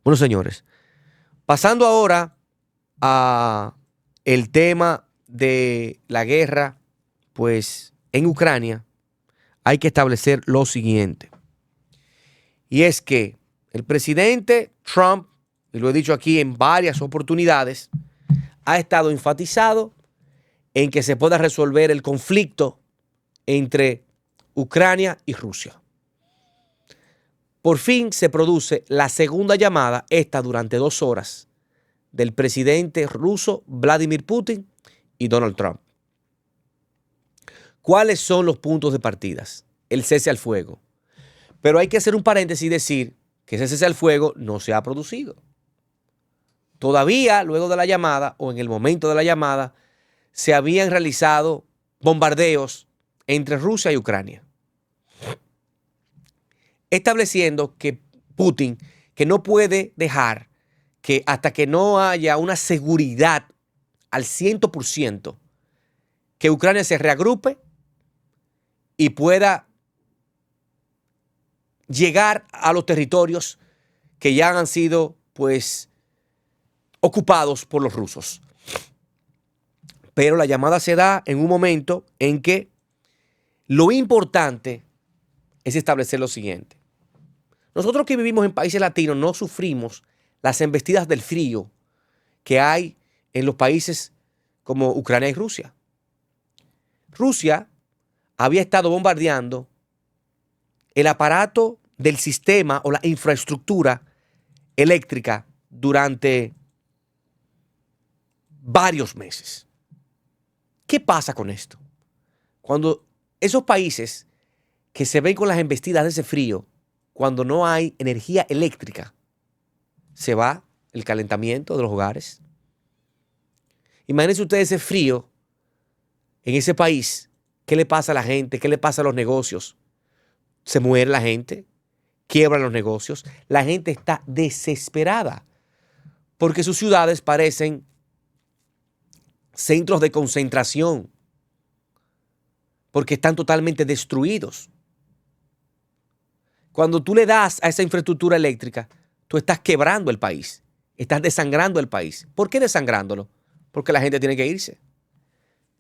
Bueno, señores, pasando ahora a el tema de la guerra, pues en Ucrania hay que establecer lo siguiente. Y es que el presidente Trump, y lo he dicho aquí en varias oportunidades, ha estado enfatizado en que se pueda resolver el conflicto entre Ucrania y Rusia. Por fin se produce la segunda llamada, esta durante 2 horas, del presidente ruso Vladimir Putin y Donald Trump. ¿Cuáles son los puntos de partida? El cese al fuego. Pero hay que hacer un paréntesis y decir que ese cese al fuego no se ha producido. Todavía, luego de la llamada o en el momento de la llamada, se habían realizado bombardeos entre Rusia y Ucrania, estableciendo que Putin, que no puede dejar que hasta que no haya una seguridad al 100% que Ucrania se reagrupe y pueda llegar a los territorios que ya han sido pues ocupados por los rusos. Pero la llamada se da en un momento en que lo importante es establecer lo siguiente. Nosotros que vivimos en países latinos no sufrimos las embestidas del frío que hay en los países como Ucrania y Rusia. Rusia había estado bombardeando el aparato del sistema o la infraestructura eléctrica durante varios meses. ¿Qué pasa con esto? Cuando esos países que se ven con las embestidas de ese frío, cuando no hay energía eléctrica, se va el calentamiento de los hogares. Imagínense ustedes ese frío en ese país. ¿Qué le pasa a la gente? ¿Qué le pasa a los negocios? Se muere la gente, quiebran los negocios. La gente está desesperada porque sus ciudades parecen centros de concentración, porque están totalmente destruidos. Cuando tú le das a esa infraestructura eléctrica, tú estás quebrando el país, estás desangrando el país. ¿Por qué desangrándolo? Porque la gente tiene que irse.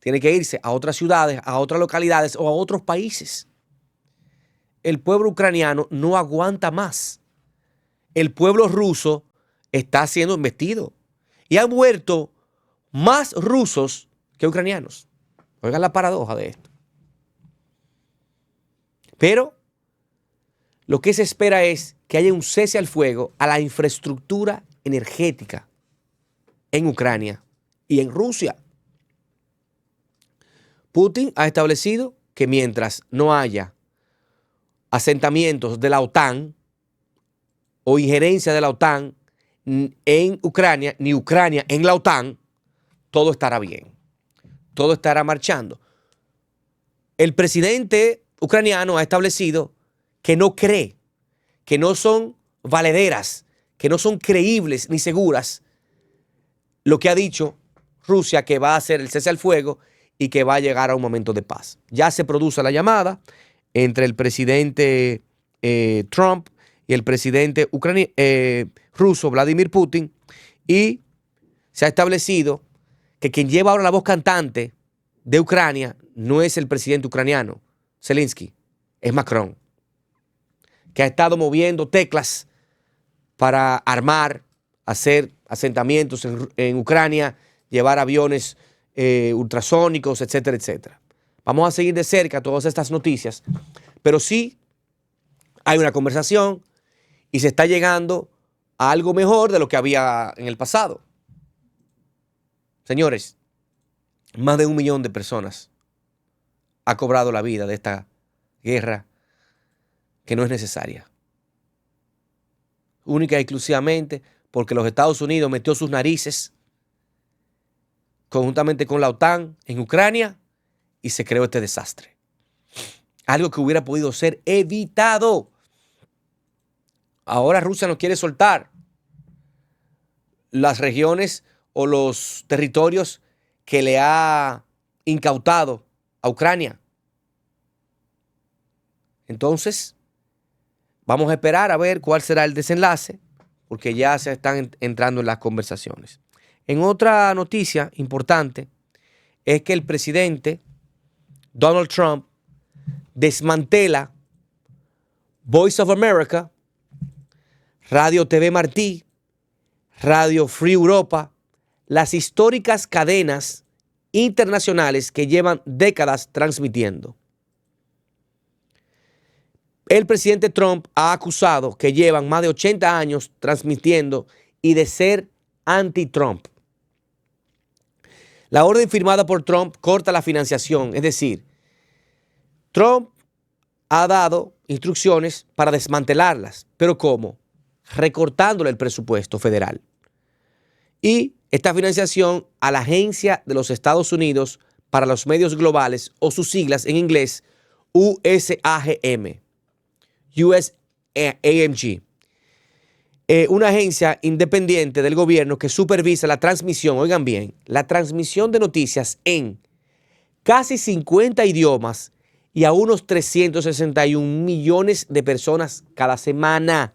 Tiene que irse a otras ciudades, a otras localidades o a otros países. El pueblo ucraniano no aguanta más. El pueblo ruso está siendo embestido y han muerto más rusos que ucranianos. Oigan la paradoja de esto. Pero lo que se espera es que haya un cese al fuego a la infraestructura energética en Ucrania y en Rusia. Putin ha establecido que mientras no haya asentamientos de la OTAN o injerencia de la OTAN en Ucrania, ni Ucrania en la OTAN, todo estará bien, todo estará marchando. El presidente ucraniano ha establecido que no cree, que no son valederas, que no son creíbles ni seguras lo que ha dicho Rusia, que va a hacer el cese al fuego y que va a llegar a un momento de paz. Ya se produce la llamada entre el presidente Trump y el presidente ruso Vladimir Putin, y se ha establecido que quien lleva ahora la voz cantante de Ucrania no es el presidente ucraniano, Zelensky, es Macron, que ha estado moviendo teclas para armar, hacer asentamientos en Ucrania, llevar aviones ultrasónicos, etcétera, etcétera. Vamos a seguir de cerca todas estas noticias, pero sí hay una conversación y se está llegando a algo mejor de lo que había en el pasado. Señores, más de 1 millón de personas ha cobrado la vida de esta guerra que no es necesaria. Única y exclusivamente porque los Estados Unidos metió sus narices conjuntamente con la OTAN en Ucrania y se creó este desastre. Algo que hubiera podido ser evitado. Ahora Rusia no quiere soltar las regiones o los territorios que le ha incautado a Ucrania. Entonces, vamos a esperar a ver cuál será el desenlace. porque ya se están entrando en las conversaciones. En otra noticia importante es que el presidente Donald Trump desmantela Voice of America, Radio TV Martí, Radio Free Europa, las históricas cadenas internacionales que llevan décadas transmitiendo. El presidente Trump ha acusado que llevan más de 80 años transmitiendo y de ser anti-Trump. La orden firmada por Trump corta la financiación, es decir, Trump ha dado instrucciones para desmantelarlas, pero ¿cómo? Recortándole el presupuesto federal. Y esta financiación a la Agencia de los Estados Unidos para los Medios Globales, o sus siglas en inglés, USAGM, USAMG, una agencia independiente del gobierno que supervisa la transmisión, oigan bien, la transmisión de noticias en casi 50 idiomas y a unos 361 millones de personas cada semana.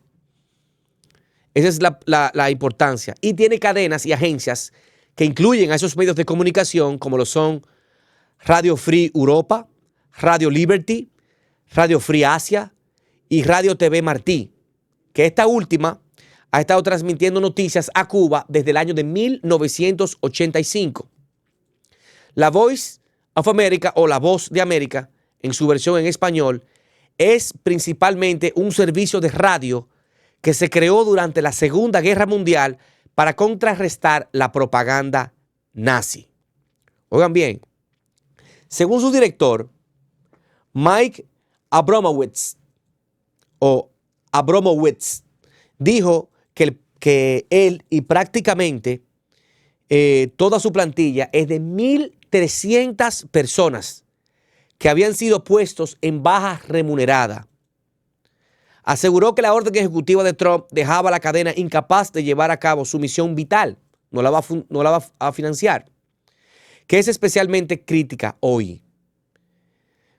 Esa es la importancia. Y tiene cadenas y agencias que incluyen a esos medios de comunicación, como lo son Radio Free Europa, Radio Liberty, Radio Free Asia y Radio TV Martí, que esta última ha estado transmitiendo noticias a Cuba desde el año de 1985. La Voice of America, o La Voz de América, en su versión en español, es principalmente un servicio de radio que se creó durante la Segunda Guerra Mundial para contrarrestar la propaganda nazi. Oigan bien, según su director, Mike Abramowitz, dijo que él y prácticamente toda su plantilla es de 1.300 personas que habían sido puestos en baja remunerada. Aseguró que la orden ejecutiva de Trump dejaba a la cadena incapaz de llevar a cabo su misión vital, no la va a financiar, que es especialmente crítica hoy,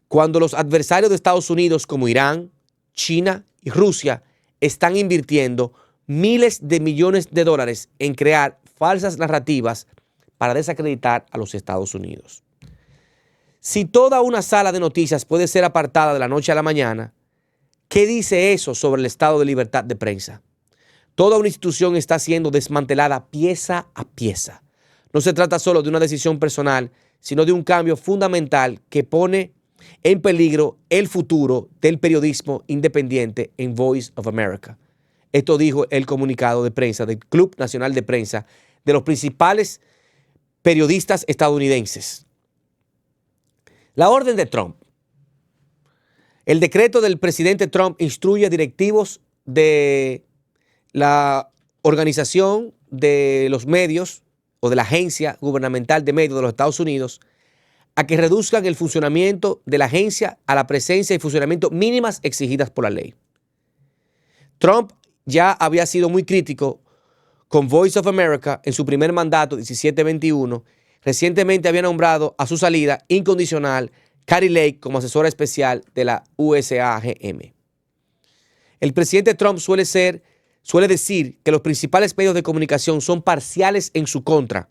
cuando los adversarios de Estados Unidos como Irán, China y Rusia están invirtiendo miles de millones de dólares en crear falsas narrativas para desacreditar a los Estados Unidos. Si toda una sala de noticias puede ser apartada de la noche a la mañana, ¿qué dice eso sobre el estado de libertad de prensa? Toda una institución está siendo desmantelada pieza a pieza. No se trata solo de una decisión personal, sino de un cambio fundamental que pone en peligro el futuro del periodismo independiente en Voice of America. Esto dijo el comunicado de prensa del Club Nacional de Prensa de los principales periodistas estadounidenses. La orden de Trump. El decreto del presidente Trump instruye a directivos de la organización de los medios o de la agencia gubernamental de medios de los Estados Unidos a que reduzcan el funcionamiento de la agencia a la presencia y funcionamiento mínimas exigidas por la ley. Trump ya había sido muy crítico con Voice of America en su primer mandato, 17-21. Recientemente había nombrado a su salida incondicional Kari Lake como asesora especial de la USAGM. El presidente Trump suele decir que los principales medios de comunicación son parciales en su contra.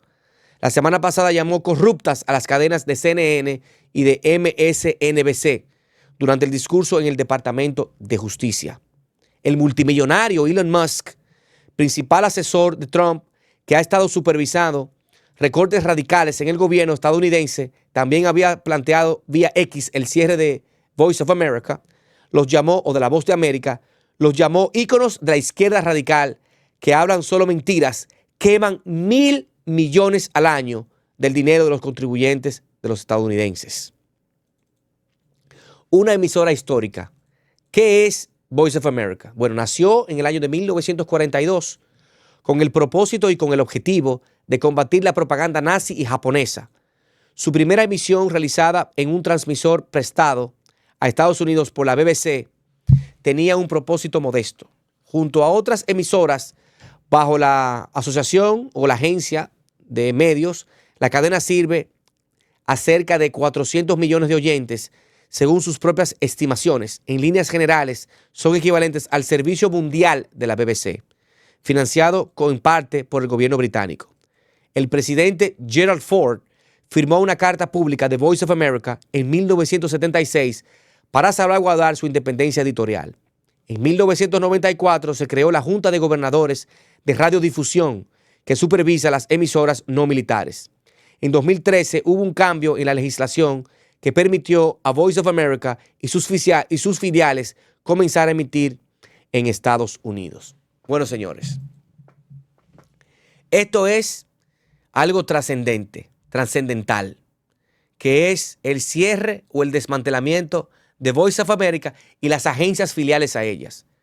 La semana pasada llamó corruptas a las cadenas de CNN y de MSNBC durante el discurso en el Departamento de Justicia. El multimillonario Elon Musk, principal asesor de Trump, que ha estado supervisando recortes radicales en el gobierno estadounidense, también había planteado vía X el cierre de Voice of America, los llamó, o de La Voz de América, los llamó íconos de la izquierda radical que hablan solo mentiras, queman 1.000 millones al año del dinero de los contribuyentes de los estadounidenses. Una emisora histórica. ¿Qué es Voice of America? Bueno, nació en el año de 1942 con el propósito y con el objetivo de combatir la propaganda nazi y japonesa. Su primera emisión, realizada en un transmisor prestado a Estados Unidos por la BBC, tenía un propósito modesto. Junto a otras emisoras, bajo la asociación o la agencia de medios, la cadena sirve a cerca de 400 millones de oyentes, según sus propias estimaciones. En líneas generales, son equivalentes al servicio mundial de la BBC. financiado en parte por el gobierno británico. El presidente Gerald Ford firmó una carta pública de Voice of America en 1976 para salvaguardar su independencia editorial. En 1994 se creó la Junta de Gobernadores de Radiodifusión, que supervisa las emisoras no militares. En 2013 hubo un cambio en la legislación que permitió a Voice of America y sus filiales comenzar a emitir en Estados Unidos. Bueno, señores, esto es algo trascendental, que es el cierre o el desmantelamiento de Voice of America y las agencias filiales a ellas.